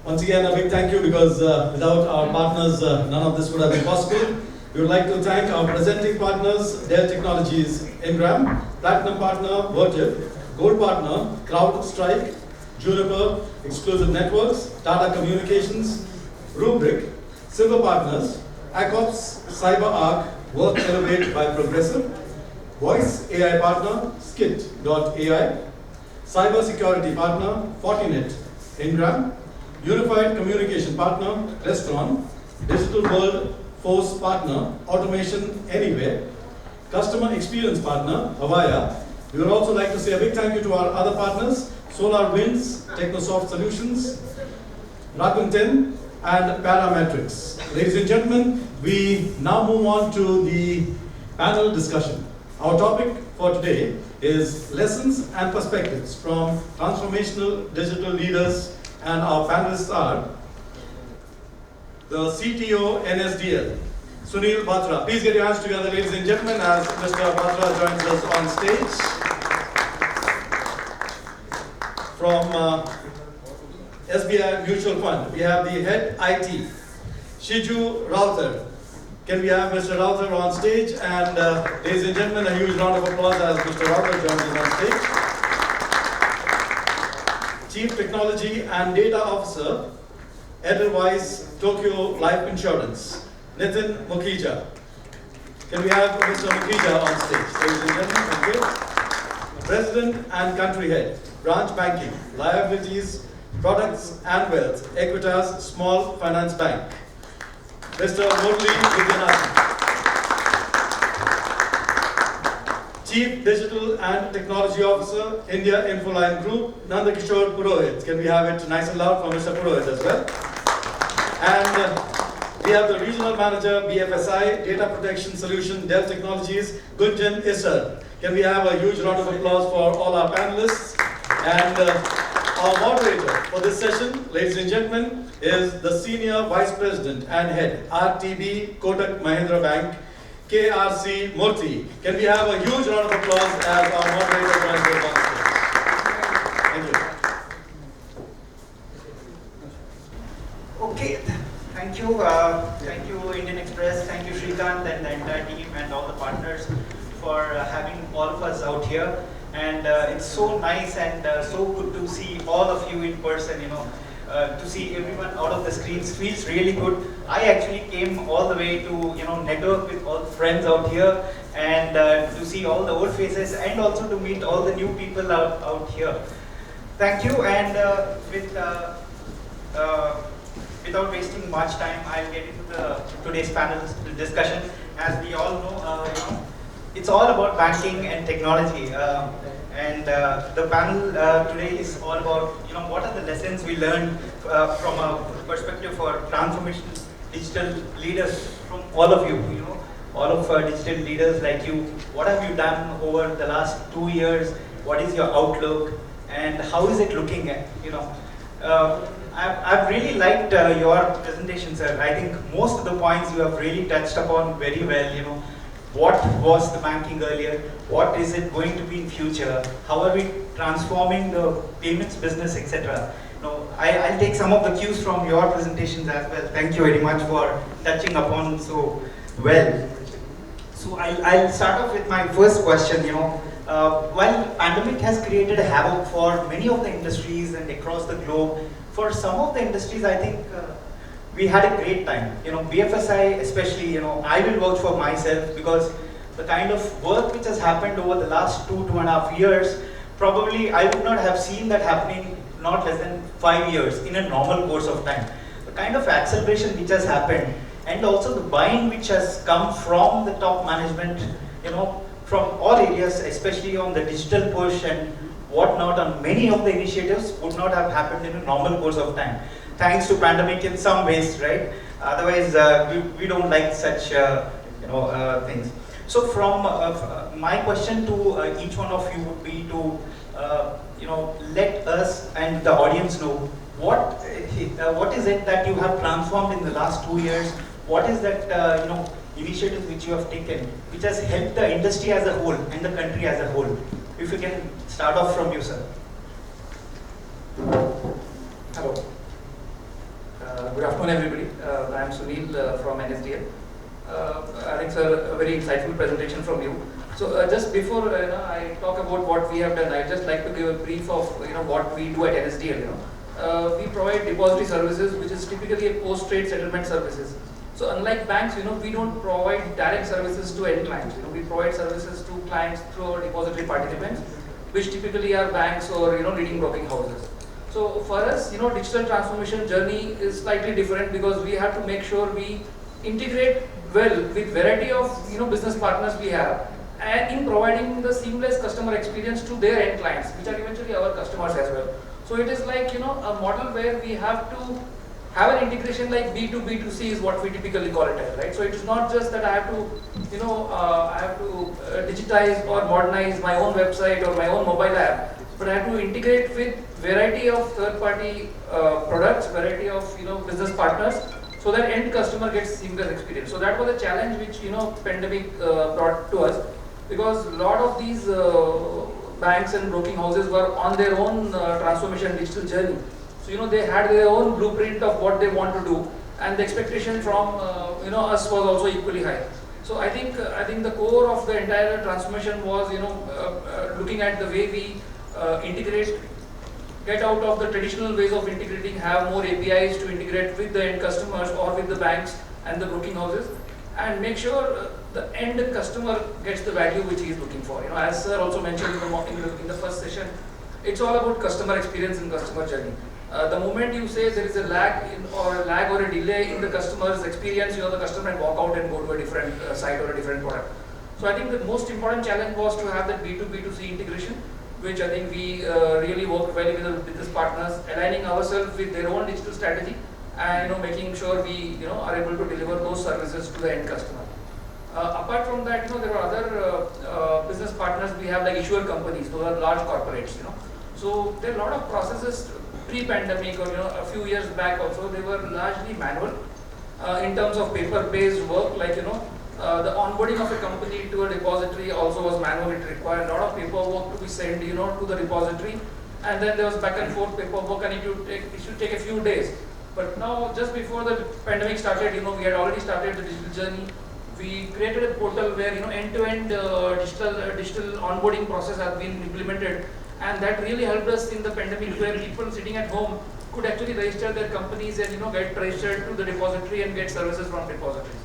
Once again, a big thank you because without our partners, none of this would have been possible. We would like to thank our presenting partners, Dell Technologies, Ingram, Platinum Partner, Vertiv, Gold Partner, CrowdStrike, Juniper, Exclusive Networks, Tata Communications, Rubrik, Silver Partners, ACOPS, CyberArk, Work Elevate by Progressive, Voice AI Partner, Skit.ai, Cyber Security Partner, Fortinet, Ingram, Unified Communication Partner, Restaurant, Digital World Force Partner, Automation Anywhere, Customer Experience Partner, Avaya. We would also like to say a big thank you to our other partners, Solar Winds, Technosoft Solutions, Rakuten, and Parametrics. Ladies and gentlemen, we now move on to the panel discussion. Our topic for today is lessons and perspectives from transformational digital leaders, and our panelists are the CTO NSDL, Sunil Batra. Please get your hands together, ladies and gentlemen, as Mr. Batra joins us on stage. From SBI Mutual Fund, we have the head IT, Shiju Rawther. Can we have Mr. Rawther on stage? And ladies and gentlemen, a huge round of applause as Mr. Rawther joins us on stage. Chief Technology and Data Officer, Edelweiss Tokio Life Insurance, Nitin Mukhija. Can we have Mr. Mukhija on stage? Ladies and gentlemen, thank you. President and Country Head, Branch Banking, Liabilities, Products and Wealth, Equitas Small Finance Bank, Mr. Murali Vaidyanathan. Chief Digital and Technology Officer, India Infoline Group, Nandkishore Purohit. Can we have it nice and loud for Mr. Purohit as well? And we have the Regional Manager, BFSI, Data Protection Solution, Dell Technologies, Gunjan Issar. Can we have a huge round of applause for all our panelists? And our moderator for this session, ladies and gentlemen, is the Senior Vice President and Head, RTB Kotak Mahindra Bank, KRC Murty. Can we have a huge round of applause as our moderator joins us on stage? Thank you. Okay, thank you. Thank you, Indian Express. Thank you, Shrikant, and the entire team and all the partners for having all of us out here. And it's so nice and so good to see all of you in person, to see everyone out of the screens feels really good. I actually came all the way to, network with all the friends out here and to see all the old faces and also to meet all the new people out here. Thank you, and without wasting much time, I'll get into today's panel discussion. As we all know, it's all about banking and technology, and the panel today is all about what are the lessons we learned from a perspective for transformational digital leaders from all of you. All of our digital leaders like you. What have you done over the last 2 years? What is your outlook, and how is it looking at? I've really liked your presentation, sir. I think most of the points you have really touched upon very well. What was the banking earlier? What is it going to be in future? How are we transforming the payments business, etc.? I'll take some of the cues from your presentations as well. Thank you very much for touching upon so well. So I'll start off with my first question. While pandemic has created a havoc for many of the industries and across the globe, for some of the industries, I think we had a great time. BFSI especially, I will vouch for myself because the kind of work which has happened over the last 2.5 years, probably I would not have seen that happening not less than 5 years in a normal course of time. The kind of acceleration which has happened and also the buy-in which has come from the top management, from all areas, especially on the digital push and whatnot, on many of the initiatives would not have happened in a normal course of time. Thanks to pandemic in some ways, right? Otherwise, we don't like such things. So from my question to each one of you would be to let us and the audience know what is it that you have transformed in the last 2 years. What is that initiative which you have taken, which has helped the industry as a whole and the country as a whole? If you can start off from you, sir. Hello. afternoon, everybody. I am Sunil from NSDL. I think, sir, a very insightful presentation from you. So, just before I talk about what we have done, I just like to give a brief of what we do at NSDL. We provide depository services, which is typically a post-trade settlement services. So, unlike banks, we don't provide direct services to end clients. We provide services to clients through our depository participants, which typically are banks or leading broking houses. So for us, digital transformation journey is slightly different because we have to make sure we integrate well with variety of business partners we have, and in providing the seamless customer experience to their end clients, which are eventually our customers as well. So it is like a model where we have to have an integration like B2B, B2C is what we typically call it as, right? So it is not just that I have to digitize or modernize my own website or my own mobile app, but I have to integrate with variety of third-party products, variety of business partners, so that end customer gets seamless experience. So that was a challenge which pandemic brought to us, because a lot of these banks and broking houses were on their own transformation digital journey. So they had their own blueprint of what they want to do, and the expectation from us was also equally high. So I think the core of the entire transformation was looking at the way we integrate, get out of the traditional ways of integrating, have more APIs to integrate with the end customers or with the banks and the broking houses, and make sure the end customer gets the value which he is looking for. As Sir also mentioned in the first session, it's all about customer experience and customer journey. The moment you say there is a lag or a delay in the customer's experience, the customer can walk out and go to a different site or a different product. So I think the most important challenge was to have that B2B, B2C integration, which I think we really worked well with the business partners, aligning ourselves with their own digital strategy, and making sure we are able to deliver those services to the end customer. Apart from that, there are other business partners we have, like issuer companies. Those are large corporates. So there are a lot of processes pre-pandemic or a few years back also. They were largely manual in terms of paper-based work, like the onboarding of a company to a depository also was manual. It required a lot of paperwork to be sent, to the repository, and then there was back and forth paperwork, and it should take a few days. But now, just before the pandemic started, we had already started the digital journey. We created a portal where end-to-end digital onboarding process has been implemented, and that really helped us in the pandemic, where people sitting at home could actually register their companies and get registered to the depository and get services from depositories.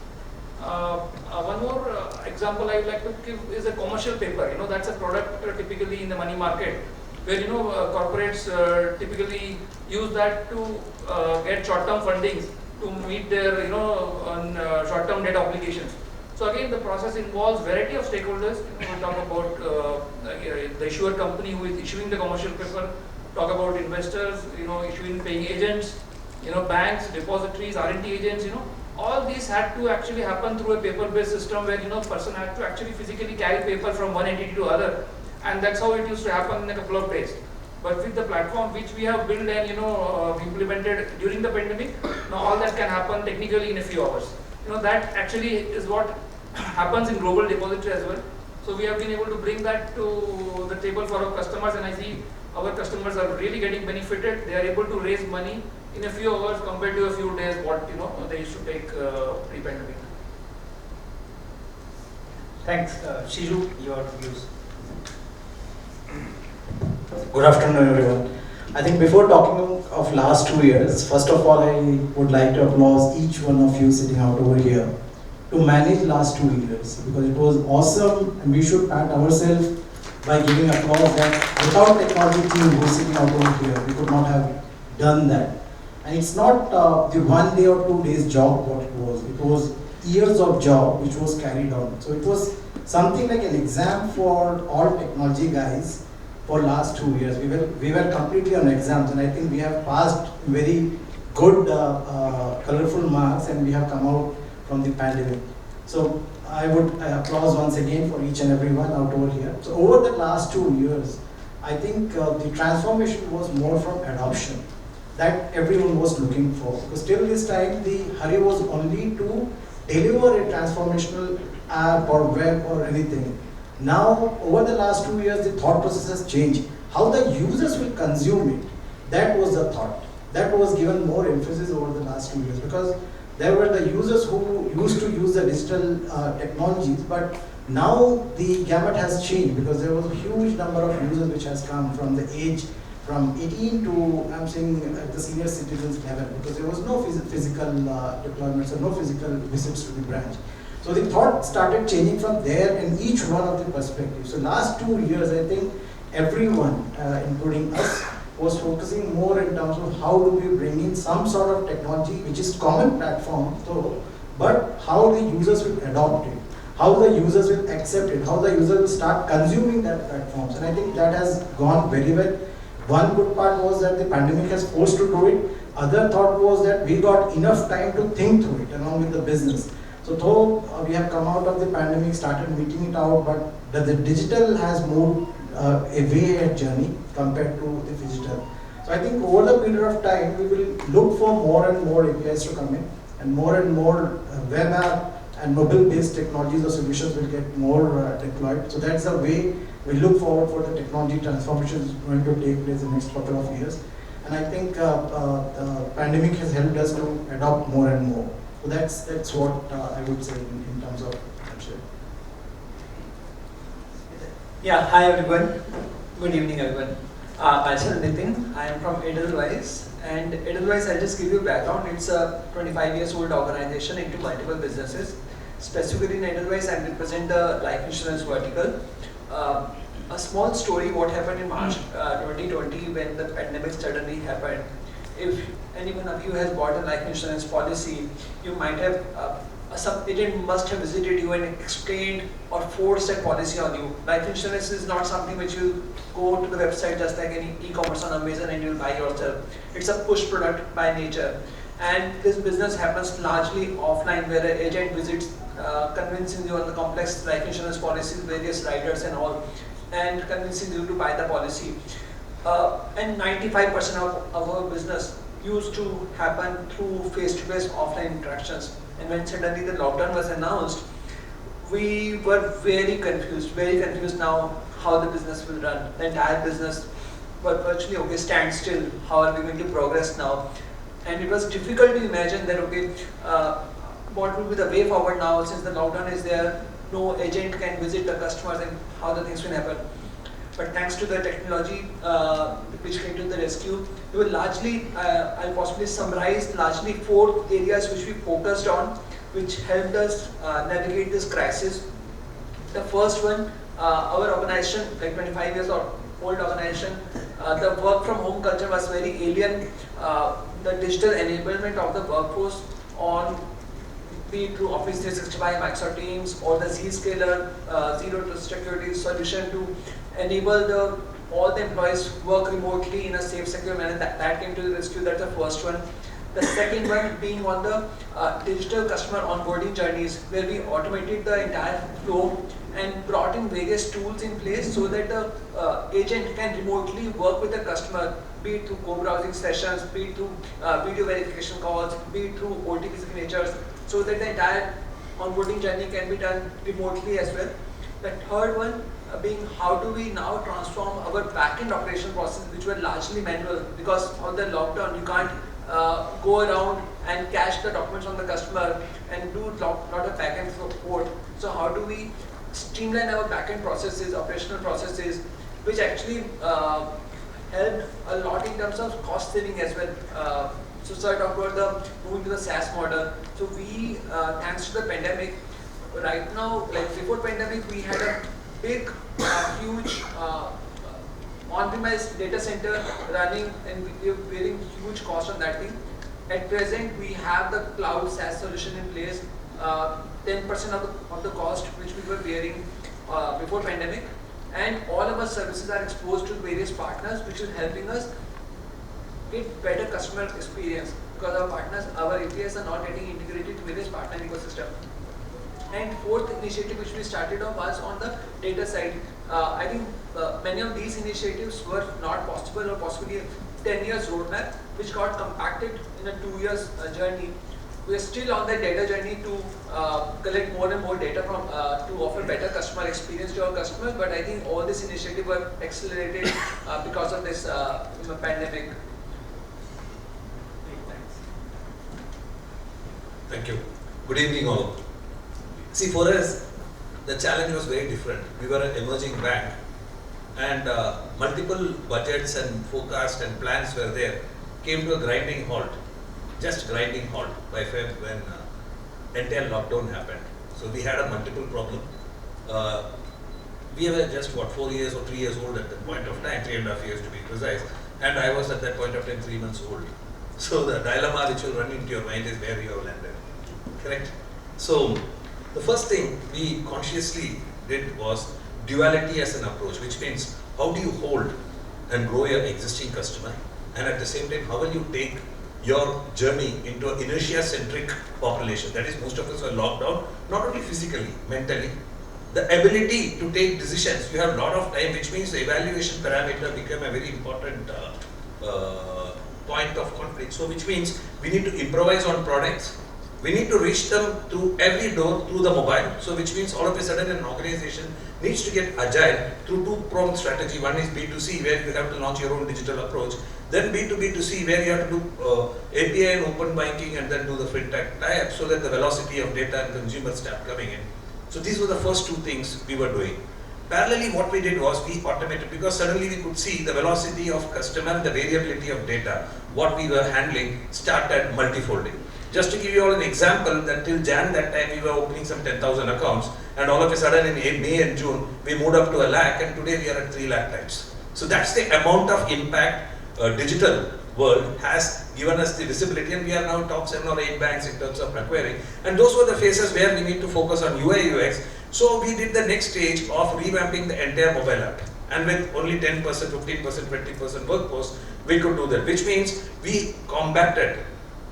One more example I would like to give is a commercial paper. That's a product typically in the money market, where corporates typically use that to get short-term fundings to meet their short-term debt obligations. So again, the process involves variety of stakeholders. We talk about the issuer company who is issuing the commercial paper, talk about investors, issuing paying agents, banks, depositories, R&D agents, all these had to actually happen through a paper-based system where person had to actually physically carry paper from one entity to other, and that's how it used to happen in a couple of days. But with the platform which we have built and implemented during the pandemic, now all that can happen technically in a few hours. That actually is what happens in global depository as well. So we have been able to bring that to the table for our customers, and I see our customers are really getting benefited. They are able to raise money in a few hours compared to a few days what they used to take pre-pandemic. Thanks. Shiju, your views. Good afternoon, everyone. I think before talking of last 2 years, first of all, I would like to applaud each one of you sitting out over here to manage last 2 years, because it was awesome, and we should pat ourselves by giving applause that without technology team who is sitting out over here, we could not have done that. And it's not the 1 day or 2 days job what it was years of job which was carried on. So it was something like an exam for all technology guys for last 2 years. We were completely on exams, and I think we have passed very good colorful marks, and we have come out from the pandemic. So I would applaud once again for each and everyone out over here. So over the last 2 years, I think the transformation was more from adoption that everyone was looking for. Because till this time, the hurry was only to deliver a transformational app or web or anything. Now, over the last 2 years, the thought process has changed. How the users will consume it, that was the thought. that was given more emphasis over the last 2 years, because there were the users who used to use the digital technologies, but now the gamut has changed because there was a huge number of users which has come from the age from 18 to, I'm saying, the senior citizens level, because there was no physical deployments or no physical visits to the branch. So the thought started changing from there in each one of the perspectives. So last 2 years, I think everyone, including us, was focusing more in terms of how do we bring in some sort of technology which is common platform, though, but how the users will adopt it, how the users will accept it, how the user will start consuming that platforms. And I think that has gone very well. One good part was that the pandemic has forced to do it. Other thought was that we got enough time to think through it along with the business. So though we have come out of the pandemic, started meeting it out, but the digital has moved a way ahead journey compared to the physical. So I think over the period of time, we will look for more and more APIs to come in, and more web app and mobile-based technologies or solutions will get more deployed. So that's the way we look forward for the technology transformation is going to take place in the next couple of years. And I think the pandemic has helped us to adopt more and more. So that's what I would say in terms of potential. Yeah, hi everyone. Good evening everyone. Myself Nitin. I am from Edelweiss, and Edelweiss, I'll just give you a background. It's a 25 years old organization into multiple businesses. Specifically in Edelweiss, I represent the life insurance vertical. A small story, what happened in March 2020 when the pandemic suddenly happened. If anyone of you has bought a life insurance policy, you might have some agent must have visited you and explained or forced that policy on you. Life insurance is not something which you go to the website just like any e-commerce on Amazon and you'll buy yourself. It's a push product by nature. And this business happens largely offline, where an agent visits, convincing you on the complex life insurance policies, various riders and all, and convincing you to buy the policy. And 95% of our business used to happen through face-to-face offline interactions. And when suddenly the lockdown was announced, we were very confused now how the business will run. The entire business was virtually, okay, stand still, how are we going to progress now? And it was difficult to imagine that, okay, what will be the way forward now since the lockdown is there, no agent can visit the customers and how the things will happen. But thanks to the technology which came to the rescue, we will largely, I'll possibly summarize largely 4 areas which we focused on, which helped us navigate this crisis. The first one, our organization, like 25 years old organization, the work from home culture was very alien. The digital enablement of the workforce on be it through Office 365, Microsoft Teams, or the Zscaler Zero Trust Security solution to enable all the employees work remotely in a safe, secure manner. That came to the rescue. That's the first one. The second one being on the digital customer onboarding journeys, where we automated the entire flow and brought in various tools in place so that the agent can remotely work with the customer, be it through co-browsing sessions, be it through video verification calls, be it through OTP signatures, so that the entire onboarding journey can be done remotely as well. The third one being how do we now transform our back-end operation process, which were largely manual, because of the lockdown you can't go around and cache the documents from the customer and do lot of back-end support. So how do we streamline our back-end processes, operational processes, which actually helped a lot in terms of cost saving as well. So I talked about the moving to the SaaS model. So we, thanks to the pandemic, right now, like before pandemic, we had a big, huge on-premise data center running, and we were bearing huge cost on that thing. At present, we have the cloud SaaS solution in place, 10% of the cost which we were bearing before pandemic, and all of our services are exposed to various partners, which is helping us get better customer experience, because our partners, our APIs are not getting integrated to various partner ecosystem. And fourth initiative which we started off was on the data side. I think many of these initiatives were not possible, or possibly a 10 years roadmap, which got compacted in a 2 years journey. We are still on that data journey to collect more and more data from to offer better customer experience to our customers. But I think all this initiative were accelerated because of this pandemic. Thank you. Good evening all. See, for us, the challenge was very different. We were an emerging bank and multiple budgets and forecasts and plans were there, came to a grinding halt, just grinding halt by Feb when entire lockdown happened. So we had a multiple problem. We were just 4 years or 3 years old at that point of time, 3.5 years to be precise, and I was at that point of time 3 months old. So the dilemma which will run into your mind is where you have landed, correct? So the first thing we consciously did was duality as an approach, which means how do you hold and grow your existing customer, and at the same time how will you take your journey into an inertia-centric population. That is, most of us are locked out, not only physically, mentally. The ability to take decisions, you have a lot of time, which means the evaluation parameter became a very important point of conflict. So which means we need to improvise on products. We need to reach them through every door through the mobile. So which means all of a sudden an organization needs to get agile through two-pronged strategy. One is B2C, where you have to launch your own digital approach. Then B2B2C, where you have to do API and open banking, and then do the fintech tie-up, so that the velocity of data and consumers start coming in. So these were the first two things we were doing. Parallelly, what we did was we automated, because suddenly we could see the velocity of customer and the variability of data, what we were handling started multifolding. Just to give you all an example, that till Jan that time we were opening some 10,000 accounts, and all of a sudden in May and June we moved up to 1 lakh, and today we are at 3 lakh times. So that's the amount of impact digital world has given us the visibility, and we are now top 7 or 8 banks in terms of acquiring. And those were the phases where we need to focus on UI UX. So we did the next stage of revamping the entire mobile app, and with only 10%, 15%, 20% workforce, we could do that, which means we combated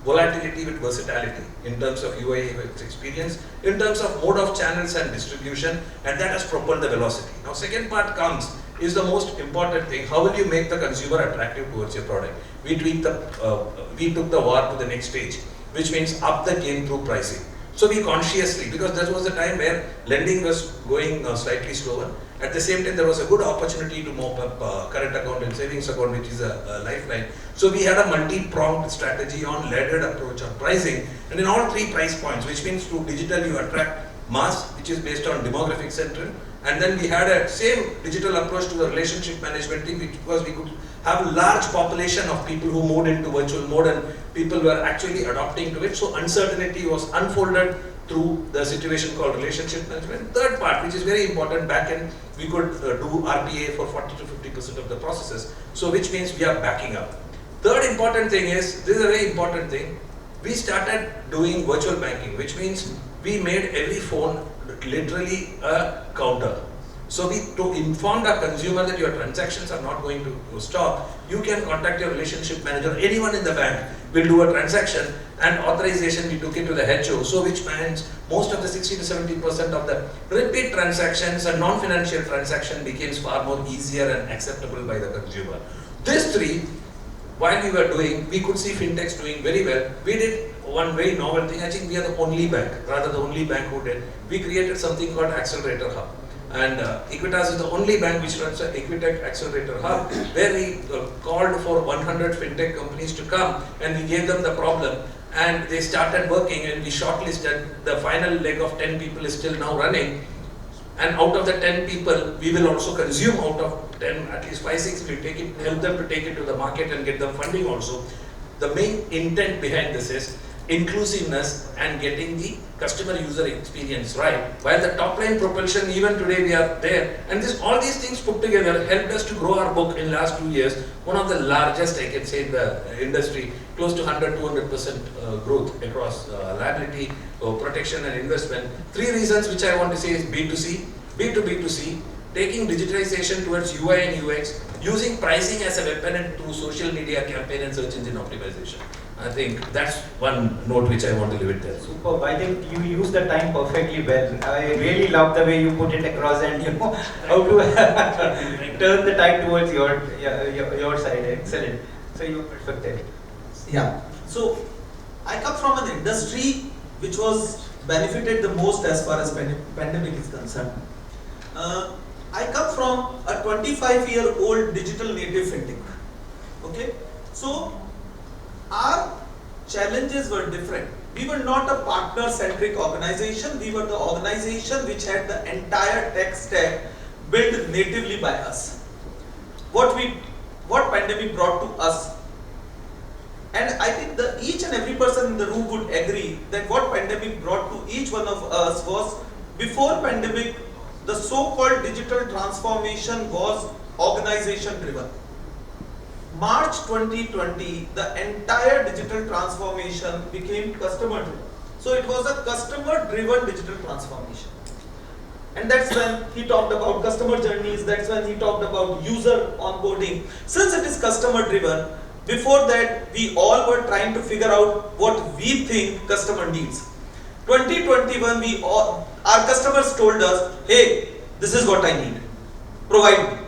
volatility with versatility in terms of UI UX experience, in terms of mode of channels and distribution, and that has propelled the velocity. Now second part comes is the most important thing. How will you make the consumer attractive towards your product? We took the war to the next stage, which means up the game through pricing. So we consciously, because that was a time where lending was going slightly slower. At the same time, there was a good opportunity to mop up current account and savings account, which is a lifeline. So we had a multi-pronged strategy on laddered approach on pricing, and in all 3 price points, which means through digital you attract mass, which is based on demographic central, and then we had a same digital approach to the relationship management team, because we could have a large population of people who moved into virtual mode, and people were actually adopting to it. So uncertainty was unfolded through the situation called relationship management. Third part, which is very important, back end, we could do RPA for 40 to 50% of the processes. So which means we are backing up. Third important thing is, this is a very important thing, we started doing virtual banking, which means we made every phone literally a counter. So we informed our consumer that your transactions are not going to stop. You can contact your relationship manager, anyone in the bank will do a transaction, and authorization we took it to the HO. So which means most of the 60 to 70% of the repeat transactions and non-financial transaction became far more easier and acceptable by the consumer. These 3, while we were doing, we could see fintechs doing very well. We did one very novel thing. I think we are the only bank, rather the only bank who did. We created something called Accelerator Hub. And Equitas is the only bank which runs an Equitech Accelerator Hub, where we called for 100 fintech companies to come, and we gave them the problem, and they started working, and we shortlisted. The final leg of 10 people is still now running, and out of the 10 people, we will also consume out of 10, at least 5, 6, we take it, help them to take it to the market and get them funding also. The main intent behind this is inclusiveness and getting the customer user experience right. While the top line propulsion, even today we are there, and all these things put together helped us to grow our book in last 2 years, one of the largest I can say in the industry, close to 100-200% growth across liability, protection and investment. 3 reasons which I want to say is B2C, B2B2C, taking digitalization towards UI and UX, using pricing as a weapon, and through social media campaign and search engine optimization. I think that's one note which I want to leave it there. Superb. I think you used the time perfectly well. I really love the way you put it across, and how to turn the time towards your side. Excellent. So you're perfect there. Yeah. So I come from an industry which was benefited the most as far as pandemic is concerned. I come from a 25-year-old digital native fintech. Okay. So our challenges were different we were not a partner-centric organization. We were the organization which had the entire tech stack built natively by us. What pandemic brought to us, and I think each and every person in the room would agree that what pandemic brought to each one of us was, before pandemic, the so-called digital transformation was organization driven. March 2020, the entire digital transformation became customer driven. So it was a customer driven digital transformation. And that's when he talked about customer journeys, that's when he talked about user onboarding. Since it is customer driven, before that we all were trying to figure out what we think customer needs. 2021, our customers told us, hey, this is what I need, provide me.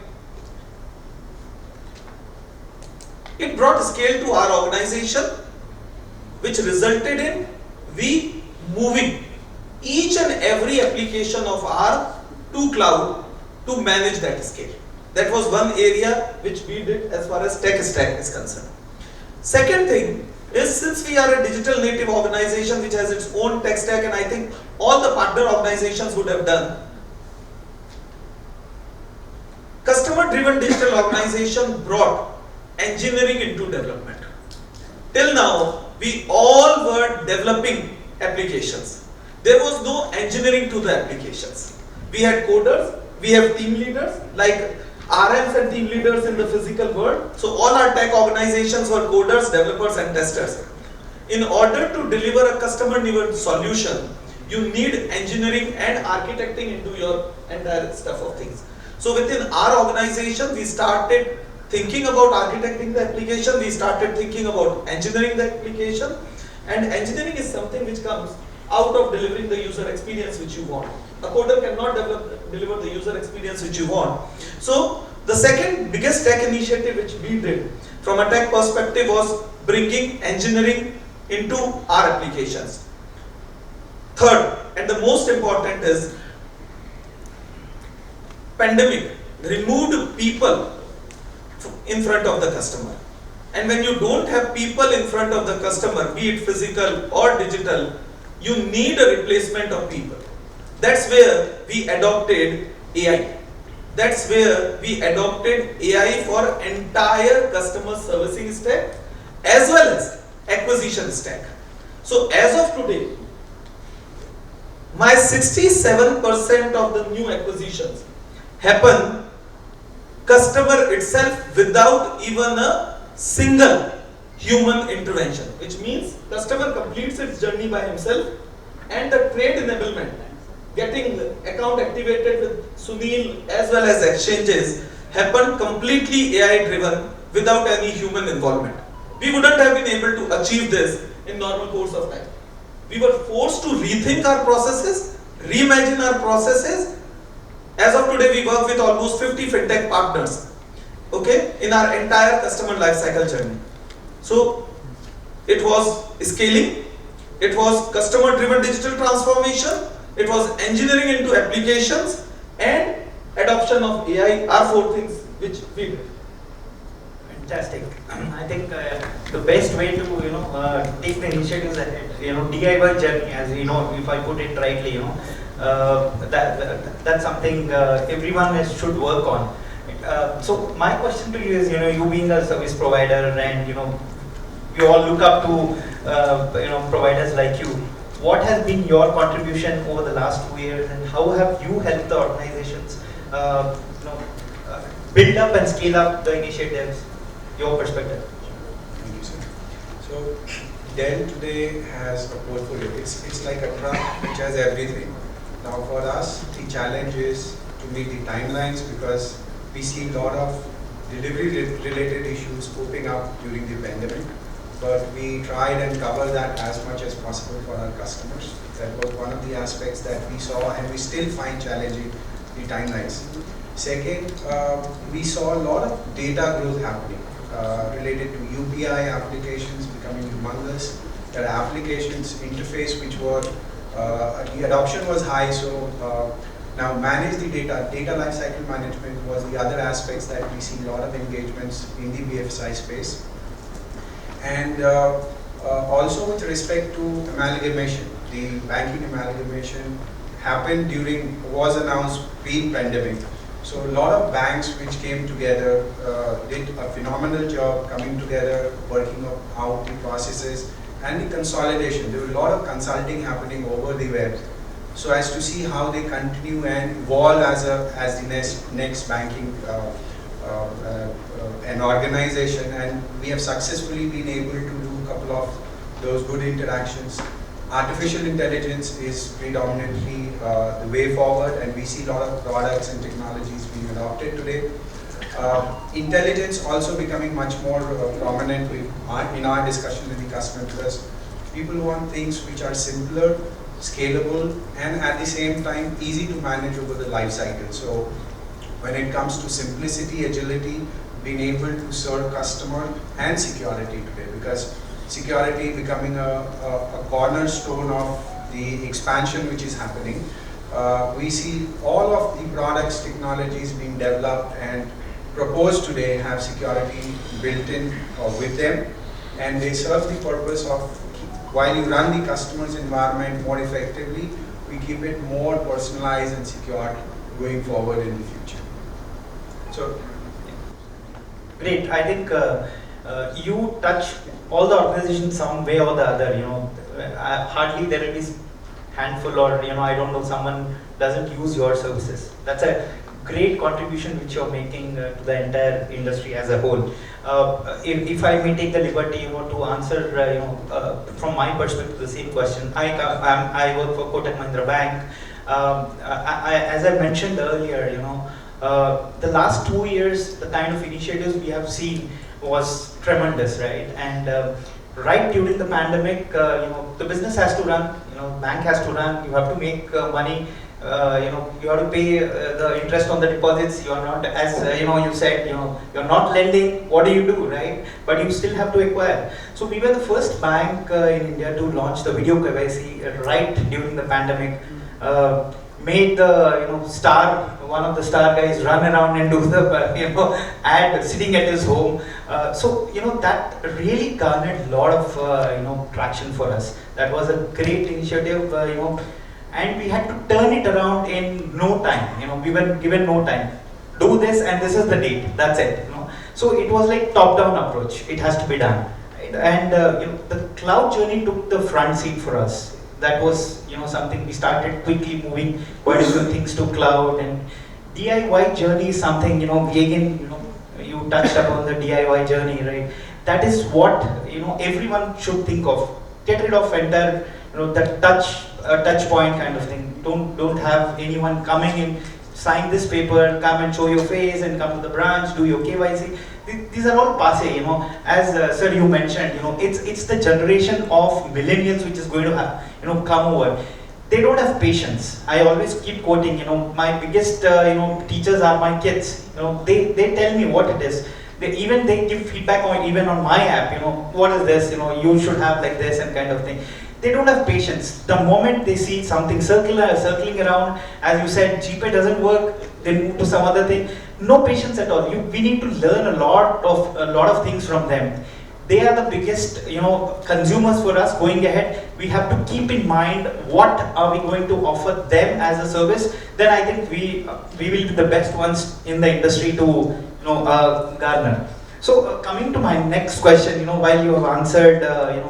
It brought scale to our organization, which resulted in we moving each and every application of our to cloud to manage that scale. That was one area which we did as far as tech stack is concerned. Second thing is, since we are a digital native organization which has its own tech stack, and I think all the partner organizations would have done, customer driven digital organization brought engineering into development. Till now, we all were developing applications. There was no engineering to the applications. We had coders, we have team leaders, like RMs and team leaders in the physical world. So all our tech organizations were coders, developers and testers. In order to deliver a customer-driven solution, you need engineering and architecting into your entire stuff of things. So within our organization, we started thinking about architecting the application, we started thinking about engineering the application, and engineering is something which comes out of delivering the user experience which you want. A coder cannot deliver the user experience which you want. So the second biggest tech initiative which we did from a tech perspective was bringing engineering into our applications. Third, and the most important, is pandemic removed people in front of the customer. And when you don't have people in front of the customer, be it physical or digital, you need a replacement of people. That's where we adopted AI. That's where we adopted AI for entire customer servicing stack as well as acquisition stack. So as of today, my 67% of the new acquisitions happen customer itself without even a single human intervention, which means customer completes its journey by himself, and the trade enablement, getting account activated with Sunil as well as exchanges, happen completely AI driven without any human involvement. We wouldn't have been able to achieve this in normal course of time. We were forced to rethink our processes, reimagine our processes. As of today, we work with almost 50 fintech partners, okay, in our entire customer lifecycle journey. So it was scaling, it was customer driven digital transformation, it was engineering into applications, and adoption of AI are four things which we did. Fantastic. I think the best way to take the initiatives ahead, DIY journey, as if I put it rightly, that's something everyone should work on. So my question to you is, you being a service provider, and we all look up to providers like you. What has been your contribution over the last 2 years, and how have you helped the organizations build up and scale up the initiatives? Your perspective. Thank you, sir. So Dell today has a portfolio. It's like a truck which has everything. Now for us, the challenge is to meet the timelines, because we see a lot of delivery related issues popping up during the pandemic. But we tried and cover that as much as possible for our customers. That was one of the aspects that we saw, and we still find challenging, the timelines. Second, we saw a lot of data growth happening related to UPI applications becoming humongous. There are applications interface which were, the adoption was high, so now manage the data lifecycle management was the other aspects that we see a lot of engagements in the BFSI space. And Also with respect to amalgamation, the banking amalgamation was announced pre-pandemic. So a lot of banks which came together did a phenomenal job coming together, working out the processes and the consolidation. There was a lot of consulting happening over the web, so as to see how they continue and evolve as the next banking an organization, and we have successfully been able to do a couple of those good interactions. Artificial intelligence is predominantly the way forward, and we see a lot of products and technologies being adopted today. Intelligence also becoming much more prominent in our discussion with the customer, because people want things which are simpler, scalable, and at the same time easy to manage over the life cycle. So when it comes to simplicity, agility, being able to serve customer and security today, because security becoming a cornerstone of the expansion which is happening. We see all of the products, technologies being developed and proposed today have security built in with them, and they serve the purpose of, while you run the customer's environment more effectively, we keep it more personalized and secure going forward in the future. So, great. I think you touch all the organizations some way or the other. Hardly there will be handful, or I don't know, someone doesn't use your services. That's a great contribution which you're making to the entire industry as a whole. If I may take the liberty, to answer, from my perspective, the same question. I work for Kotak Mahindra Bank. As I mentioned earlier, the last 2 years, the kind of initiatives we have seen was tremendous, right? And right during the pandemic, the business has to run, bank has to run. You have to make money. You have to pay the interest on the deposits. You are not, as you said, you're not lending. What do you do, right? But you still have to acquire. So we were the first bank in India to launch the video KYC right during the pandemic. Made the one of the star guys run around and do the ad sitting at his home. So that really garnered a lot of traction for us. That was a great initiative. And we had to turn it around in no time. We were given no time. Do this, and this is the date. That's it. So it was like top-down approach. It has to be done. Right? And the cloud journey took the front seat for us. That was something we started quickly moving quite a few things to cloud, and DIY journey is something you touched upon the DIY journey, right? That is what everyone should think of. Get rid of entire the touch point kind of thing. Don't have anyone coming in, sign this paper, come and show your face, and come to the branch, do your KYC. These are all passé, as sir you mentioned, it's the generation of millennials which is going to have, come over. They don't have patience. I always keep quoting, my biggest, teachers are my kids. They tell me what it is. They give feedback even on my app, what is this, you should have like this and kind of thing. They don't have patience. The moment they see something circling around, as you said, GPay doesn't work, they move to some other thing. No patience at all. We need to learn a lot of things from them. They are the biggest, consumers for us going ahead. We have to keep in mind what are we going to offer them as a service. Then I think we will be the best ones in the industry to garner. So coming to my next question, while you have answered,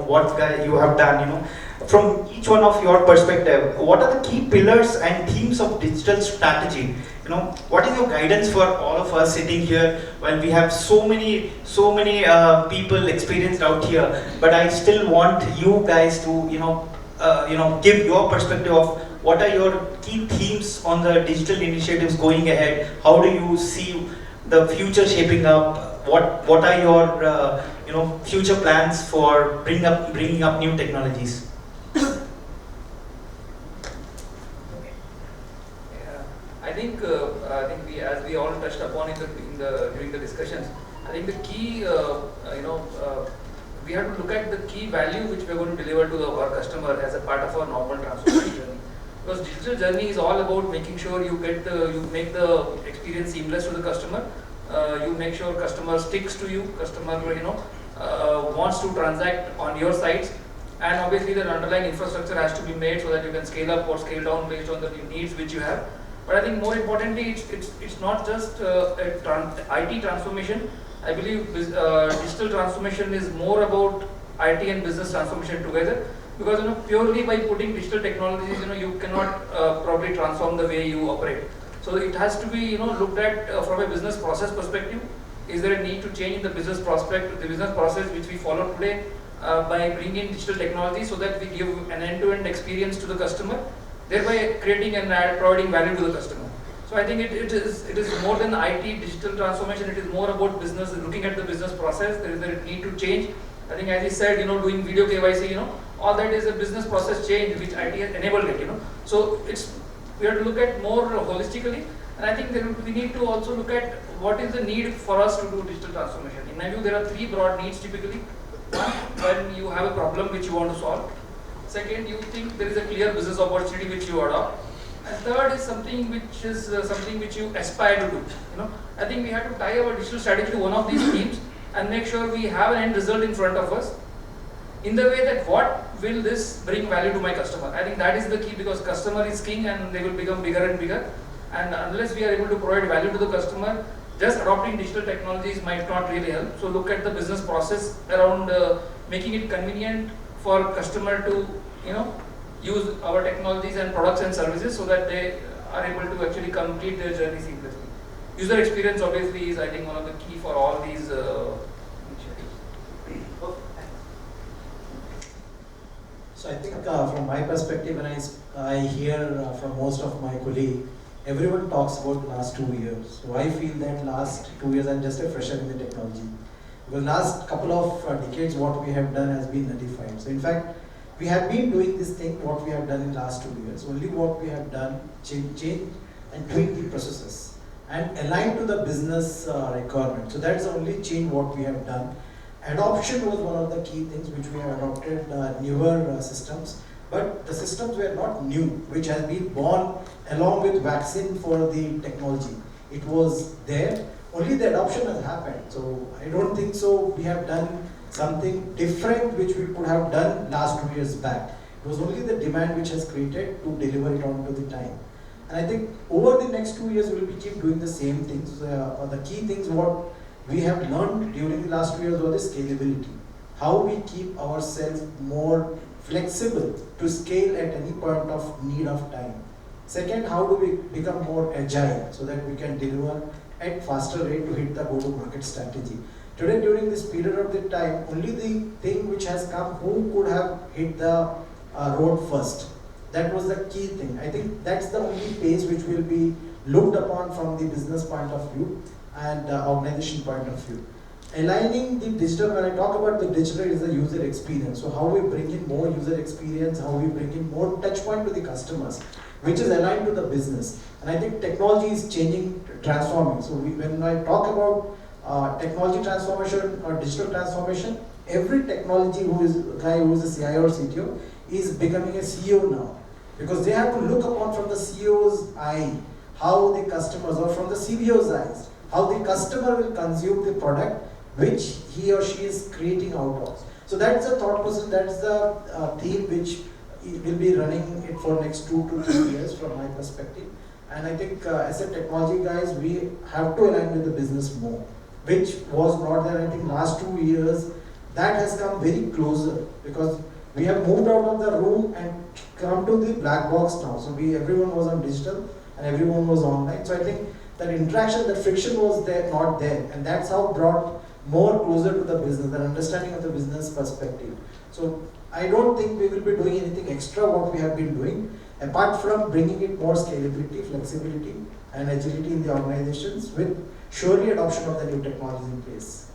what you have done, from each one of your perspective, what are the key pillars and themes of digital strategy? What is your guidance for all of us sitting here when we have so many people experienced out here? But I still want you guys to, give your perspective of what are your key themes on the digital initiatives going ahead? How do you see the future shaping up? What are your future plans for bringing up new technologies? I think we, as we all touched upon during the discussions, I think the key, we have to look at the key value which we are going to deliver to our customer as a part of our normal transformation journey. Because digital journey is all about making sure you make the experience seamless to the customer. You make sure customer sticks to you, customer wants to transact on your sites, and obviously the underlying infrastructure has to be made so that you can scale up or scale down based on the needs which you have. But I think more importantly, it's not just IT transformation. I believe digital transformation is more about IT and business transformation together, because purely by putting digital technologies, you cannot probably transform the way you operate. So it has to be looked at from a business process perspective. Is there a need to change the business prospect, the business process which we follow today by bringing in digital technology so that we give an end-to-end experience to the customer, thereby creating and providing value to the customer. So I think it is more than IT digital transformation. It is more about business, looking at the business process. There is a need to change. I think, as he said, doing video KYC, all that is a business process change which IT has enabled it. So we have to look at more holistically, and I think we need to also look at what is the need for us to do digital transformation. In my view, there are three broad needs typically. One, when you have a problem which you want to solve. Second, you think there is a clear business opportunity which you adopt. And third is something which you aspire to do. I think we have to tie our digital strategy to one of these themes and make sure we have an end result in front of us, in the way that what will this bring value to my customer. I think that is the key, because customer is king and they will become bigger and bigger. And unless we are able to provide value to the customer, just adopting digital technologies might not really help. So look at the business process around making it convenient for customer to use our technologies and products and services so that they are able to actually complete their journey seamlessly. User experience obviously is, I think, one of the key for all these initiatives. So I think from my perspective, when I hear from most of my colleagues, everyone talks about last 2 years. So I feel that last 2 years I'm just a fresher in the technology. Because last couple of decades what we have done has been nullified. So in fact, we have been doing this thing, what we have done in last 2 years. Only what we have done, change and tweak the processes and align to the business requirement. So that's the only change what we have done. Adoption was one of the key things which we have adopted newer systems. But the systems were not new, which has been born along with vaccine for the technology. It was there, only the adoption has happened. So I don't think so we have done something different which we could have done last 2 years back. It was only the demand which has created to deliver it on to the time. And I think over the next 2 years we will keep doing the same things. The key things what we have learned during the last 2 years was the scalability. How we keep ourselves more flexible to scale at any point of need of time. Second, how do we become more agile so that we can deliver at faster rate to hit the go-to-market strategy. Today, during this period of the time, only the thing which has come, who could have hit the road first. That was the key thing. I think that's the only pace which will be looked upon from the business point of view and organization point of view. Aligning the digital, when I talk about the digital, is the user experience. So how we bring in more user experience, how we bring in more touch point to the customers, which is aligned to the business. And I think technology is changing, transforming. So when I talk about technology transformation or digital transformation, every technology guy who is a CIO or CTO is becoming a CEO now. Because they have to look upon from the CEO's eye, how the customers, or from the CBO's eyes, how the customer will consume the product which he or she is creating out of. So that's the thought process, that's the theme which will be running it for next 2 to 3 years from my perspective. And I think as a technology guys, we have to align with the business more, which was not there. I think last 2 years, that has come very closer because we have moved out of the room and come to the black box now. So everyone was on digital and everyone was online. So I think that interaction, that friction was there, not there. And that's how brought more closer to the business, an understanding of the business perspective. So I don't think we will be doing anything extra what we have been doing, apart from bringing it more scalability, flexibility, and agility in the organizations with surely adoption of the new technologies in place.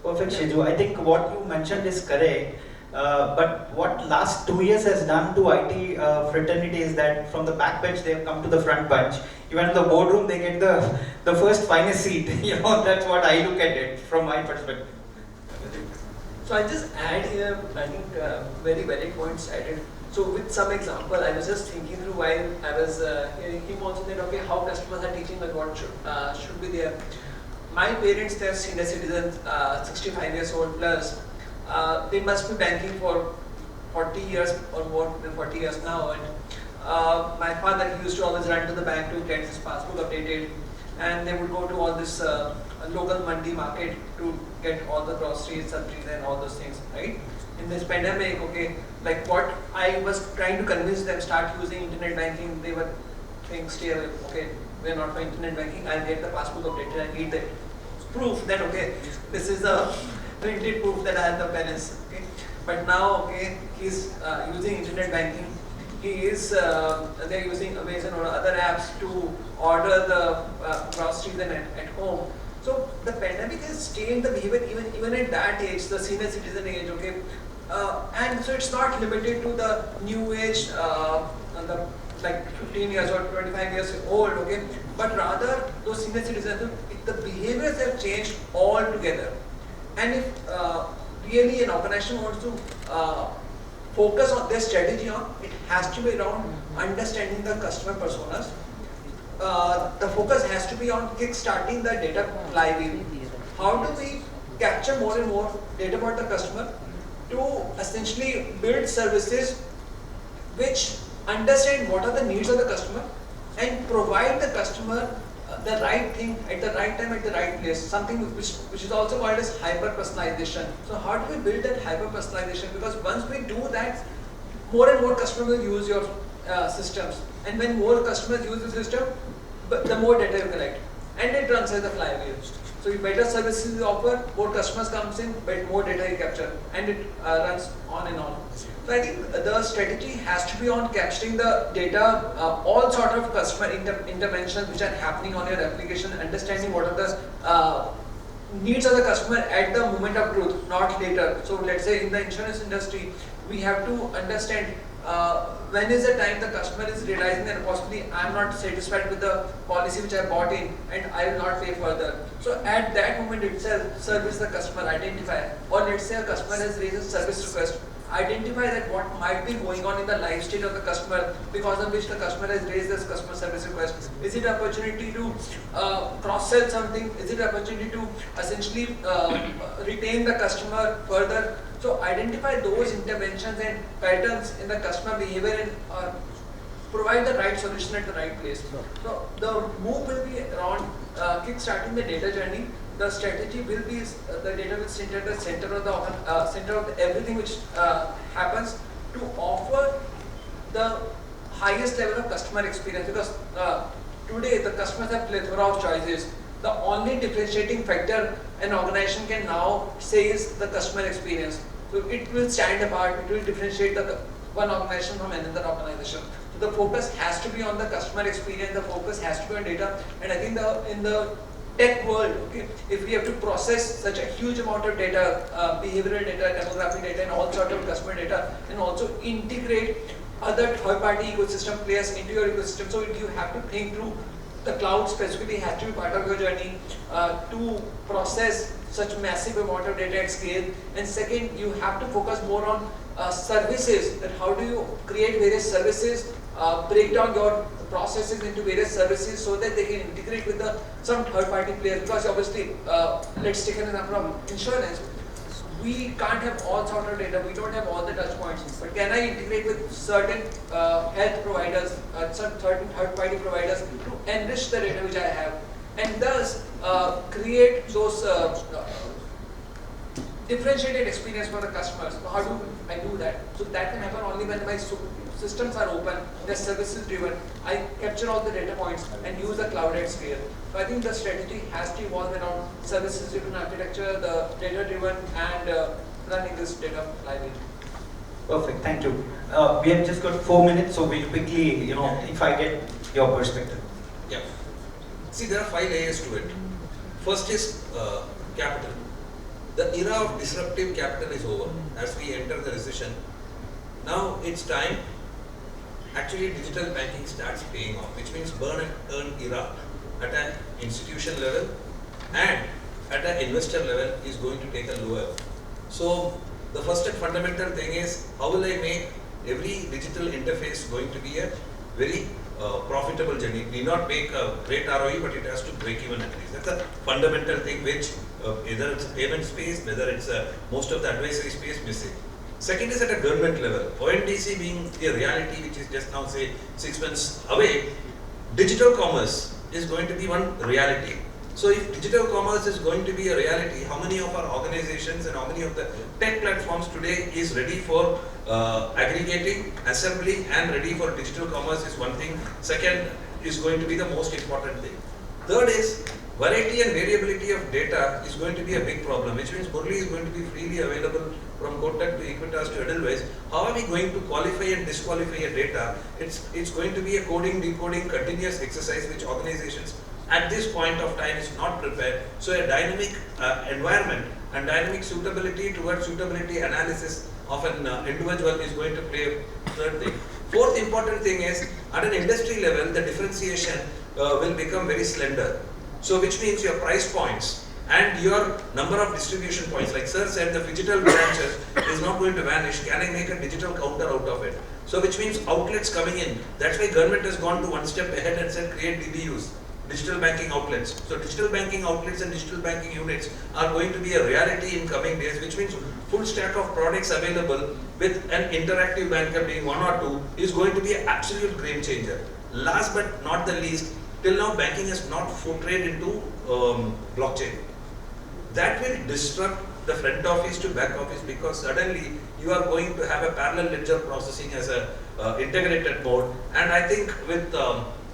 Perfect, Shiju. I think what you mentioned is correct. But what last 2 years has done to IT fraternity is that from the back bench they have come to the front bench. Even in the boardroom they get the first finest seat. That's what I look at it from my perspective. So I just add here, I think very valid points added. So with some example, I was just thinking through while I was hearing him also that okay, how customers are teaching us what should be there. my parents, they're senior citizens, 65 years old plus. They must be banking for 40 years or more than 40 years now. And my father, he used to always run to the bank to get his passbook updated, and they would go to all this local mandi market to get all the groceries, sabjis and all those things, right? In this pandemic, okay, like what I was trying to convince them, start using internet banking, they were saying, stay away, okay, we're not for internet banking, I'll get the passbook updated and need the proof that, okay, this is a printed proof that I have the balance, okay. But now, okay, he's using internet banking. He is, they're using Amazon or other apps to order the groceries at home. So the pandemic has changed the behavior even at that age, the senior citizen age, okay. And so it's not limited to the new age, the like 15 years or 25 years old, okay. But rather those senior citizens, the behaviors have changed altogether. And if really an organization wants to focus on their strategy on, it has to be around understanding the customer personas. The focus has to be on kickstarting the data flywheel. How do we capture more and more data about the customer to essentially build services which understand what are the needs of the customer and provide the customer the right thing at the right time at the right place, something which is also called as hyper-personalization. So how do we build that hyper-personalization? Because once we do that, more and more customers will use your systems. And when more customers use the system, the more data you collect. And it runs as a flywheel. So you better services you offer, more customers comes in, but more data you capture. And it runs on and on. So I think the strategy has to be on capturing the data, all sort of customer interventions which are happening on your application, understanding what are the needs of the customer at the moment of truth, not later. So let's say in the insurance industry, we have to understand when is the time the customer is realizing that possibly I am not satisfied with the policy which I bought in and I will not pay further. So at that moment itself, service the customer, identify, or let's say a customer has raised a service request, identify that what might be going on in the life stage of the customer because of which the customer has raised this customer service request. Is it an opportunity to cross-sell something? Is it an opportunity to essentially retain the customer further? So identify those interventions and patterns in the customer behavior and provide the right solution at the right place. So the move will be around kickstarting the data journey. The strategy will be the data will sit at the center of everything which happens to offer the highest level of customer experience, because today the customers have plethora of choices. The only differentiating factor an organization can now say is the customer experience. So it will stand apart, it will differentiate the one organization from another organization. So the focus has to be on the customer experience, the focus has to be on data, and I think in the tech world, okay, if we have to process such a huge amount of data, behavioral data, demographic data, and all sort of customer data, and also integrate other third-party ecosystem players into your ecosystem, so you have to think through the cloud specifically has to be part of your journey to process such massive amount of data at scale. And second, you have to focus more on services, that how do you create various services, break down your processes into various services so that they can integrate with some third-party players. Because obviously, let's take an example of insurance. We can't have all sort of data, we don't have all the touch points, but can I integrate with certain health providers, certain third-party providers to enrich the data which I have, and thus create those differentiated experience for the customers. So how do I do that? So that can happen only when my systems are open, they're services driven, I capture all the data points and use the cloud at scale. So I think the strategy has to evolve around services driven architecture, the data driven, and running this data flywheel. Perfect, thank you. We have just got 4 minutes, so we'll quickly, if I get your perspective. Yeah. See, there are 5 layers to it. First is capital. The era of disruptive capital is over as we enter the recession. Now it's time, actually digital banking starts paying off, which means burn and earn era at an institution level and at an investor level is going to take a lower. So the first and fundamental thing is, how will I make every digital interface going to be a very profitable journey. It need not make a great ROE, but it has to break even at least. That's a fundamental thing which either it's a payment space, whether it's most of the advisory space missing. Second is at a government level. ONDC being a reality which is just now say 6 months away, digital commerce is going to be one reality. So if digital commerce is going to be a reality, how many of our organizations and how many of the tech platforms today is ready for aggregating, assembly and ready for digital commerce is one thing. Second is going to be the most important thing. Third is variety and variability of data is going to be a big problem, which means Murali is going to be freely available from Kotak to Equitas to Edelweiss. How are we going to qualify and disqualify a data? It's going to be a coding, decoding, continuous exercise which organizations at this point of time is not prepared. So a dynamic environment and dynamic suitability towards suitability analysis of an individual is going to play a third thing. Fourth important thing is at an industry level, the differentiation will become very slender. So which means your price points and your number of distribution points, like sir said, the phygital branches is not going to vanish. Can I make a digital counter out of it? So which means outlets coming in. That's why government has gone to one step ahead and said create DBUs, digital banking outlets. So digital banking outlets and digital banking units are going to be a reality in coming days, which means full stack of products available with an interactive banker being one or two is going to be an absolute game changer. Last but not the least, till now banking has not portrayed into blockchain. That will disrupt the front office to back office, because suddenly you are going to have a parallel ledger processing as a integrated mode. And I think with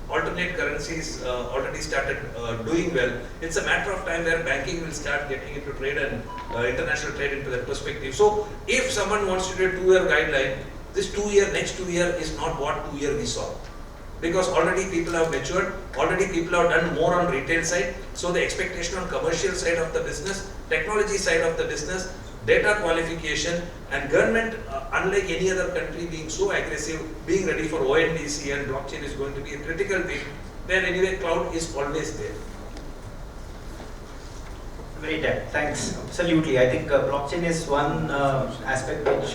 alternate currencies already started doing well, it's a matter of time where banking will start getting into trade and international trade into that perspective. So if someone wants to do a 2-year guideline, this 2-year, next 2 year is not what 2 year we saw. Because already people have matured, already people have done more on retail side. So the expectation on commercial side of the business, technology side of the business, data qualification, and government, unlike any other country being so aggressive, being ready for ONDC and blockchain is going to be a critical thing, where anyway cloud is always there. Very depth. Thanks. Absolutely. I think blockchain is one aspect which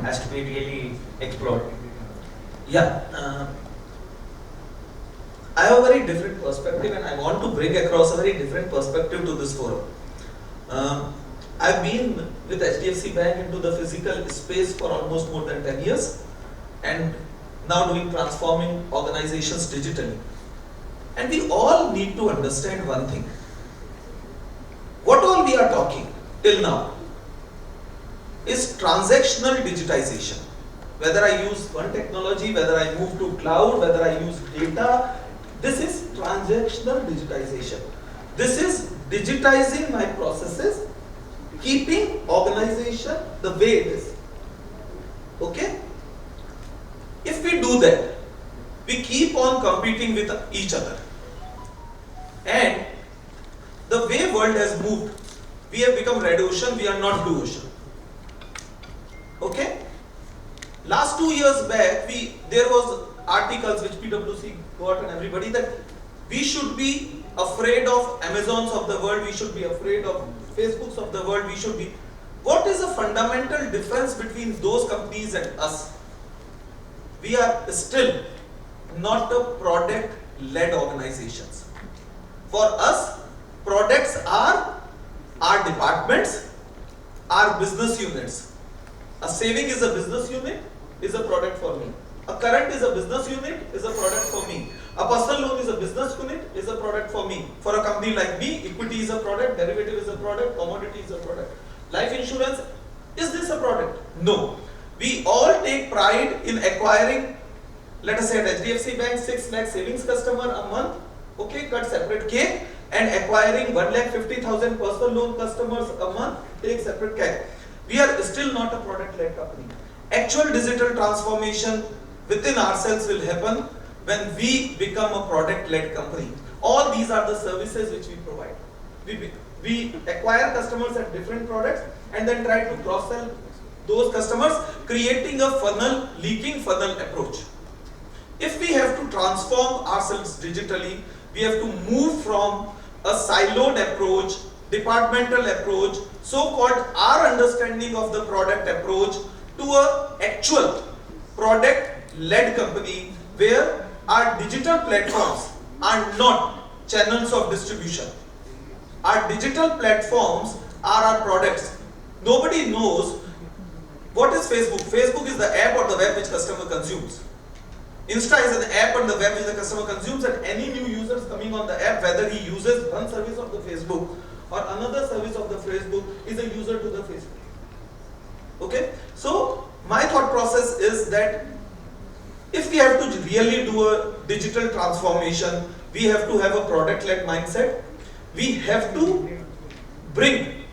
has to be really explored. Yeah. I have a very different perspective, and I want to bring across a very different perspective to this forum. I've been with HDFC Bank into the physical space for almost more than 10 years, and now doing transforming organizations digitally. And we all need to understand one thing. What all we are talking till now is transactional digitization. Whether I use one technology, whether I move to cloud, whether I use data, this is transactional digitization. This is digitizing my processes, keeping organization the way it is. Okay? If we do that, we keep on competing with each other. And the way world has moved, we have become red ocean, we are not blue ocean. Okay? Last 2 years back, there was articles which PwC got and everybody, that we should be afraid of Amazons of the world, we should be afraid of Facebooks of the world, we should be. What is the fundamental difference between those companies and us? We are still not a product-led organizations. For us, products are our departments, our business units. A saving is a business unit, is a product for me. A current is a business unit, is a product for me. A personal loan is a business unit, is a product for me. For a company like me, equity is a product, derivative is a product, commodity is a product. Life insurance, is this a product? No. We all take pride in acquiring, let us say at HDFC Bank, 6 lakh savings customer a month, okay, cut separate cake, and acquiring 1,50,000 personal loan customers a month, take separate cake. We are still not a product-led company. Actual digital transformation within ourselves will happen when we become a product-led company. All these are the services which we provide. We acquire customers at different products and then try to cross-sell those customers, creating a funnel, leaking funnel approach. If we have to transform ourselves digitally, we have to move from a siloed approach, departmental approach, so-called our understanding of the product approach, to a actual product-led company where our digital platforms are not channels of distribution. Our digital platforms are our products. Nobody knows what is Facebook. Facebook is the app on the web which customer consumes. Insta is an app on the web which the customer consumes, and any new users coming on the app, whether he uses one service of the Facebook or another service of the Facebook, is a user to the Facebook. Okay? So my thought process is that if we have to really do a digital transformation, we have to have a product-led mindset. We have to bring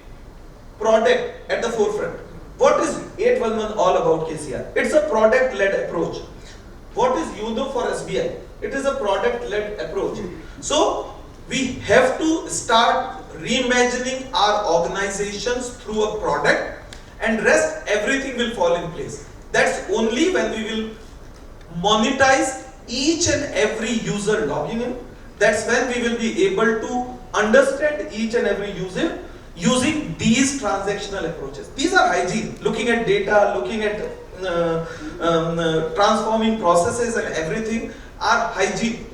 product at the forefront. What is 811 all about, KCR? It's a product-led approach. What is YONO for SBI? It is a product-led approach. So we have to start reimagining our organizations through a product, and rest everything will fall in place. That's only when we will monetize each and every user logging in. That's when we will be able to understand each and every user using these transactional approaches. These are hygiene, looking at data, looking at transforming processes and everything are hygiene.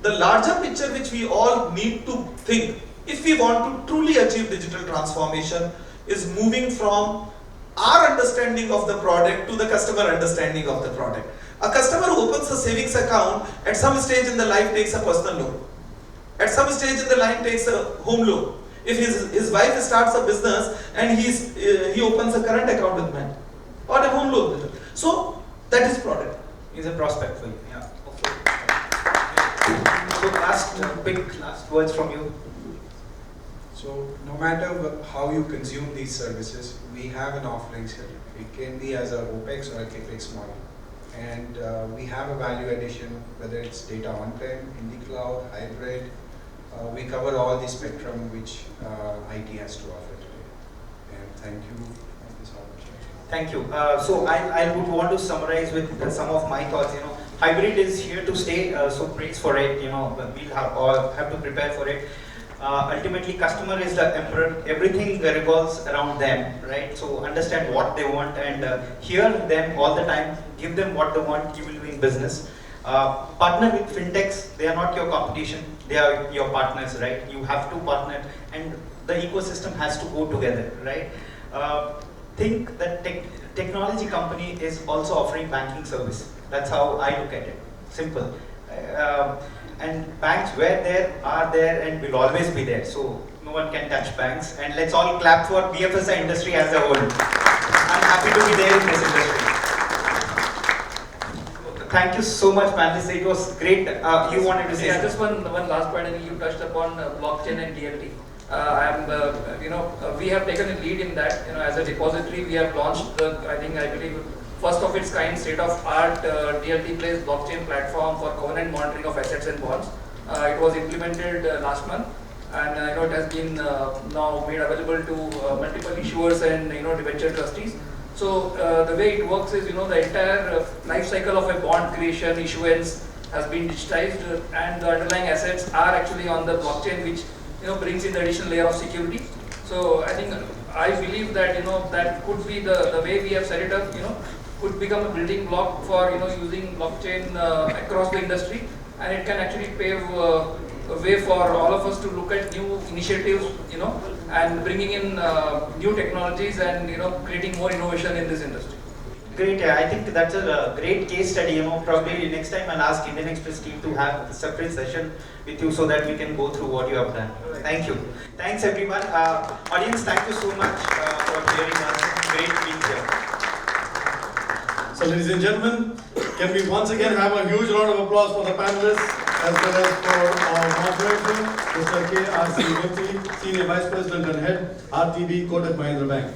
The larger picture which we all need to think, if we want to truly achieve digital transformation, is moving from our understanding of the product to the customer understanding of the product. A customer who opens a savings account at some stage in the life takes a personal loan. At some stage in the line takes a home loan. If his wife starts a business and he opens a current account with bank or a home loan with it. So that is product. Is a prospect for you. Yeah. Okay. So last words from you. So no matter how you consume these services, we have an offering here. It can be as a OPEX or a CAPEX model. And we have a value addition, whether it's data on-prem, in the cloud, hybrid. We cover all the spectrum which IT has to offer today. And thank you for this opportunity. Thank you. So I would want to summarize with some of my thoughts. Hybrid is here to stay. So praise for it. We'll have to prepare for it. Ultimately, customer is the emperor. Everything revolves around them, right? So understand what they want and hear them all the time. Give them what they want. You will win business. Partner with fintechs. They are not your competition. They are your partners, right? You have to partner, and the ecosystem has to go together, right? Think that technology company is also offering banking service. That's how I look at it. Simple. And banks were there, are there, and will always be there. So no one can touch banks. And let's all clap for BFSI industry as a whole. I'm happy to be there in this industry. Thank you so much, panelists. It was great. You wanted to say? Yeah, just one last point. I think you touched upon blockchain and DLT. We have taken a lead in that. As a depository, we have launched I believe, first of its kind state-of-art DLT-based blockchain platform for covenant monitoring of assets and bonds. It was implemented last month, and it has been now made available to multiple issuers and debenture trustees. So the way it works is, the entire life cycle of a bond creation, issuance has been digitized, and the underlying assets are actually on the blockchain, which brings in the additional layer of security. So I believe that that could be the way we have set it up. Could become a building block for using blockchain across the industry, and it can actually pave a way for all of us to look at new initiatives, and bringing in new technologies and creating more innovation in this industry. Great. I think that's a great case study. Probably next time I'll ask Indian Express team to have a separate session with you so that we can go through what you have done. Thank you. Thanks everyone. Audience, thank you so much for hearing us. Great being here. So ladies and gentlemen, can we once again have a huge round of applause for the panelists as well as for our moderator, Mr. K.R.C. Murty, Senior Vice President and Head, RTB Kotak Mahindra Bank.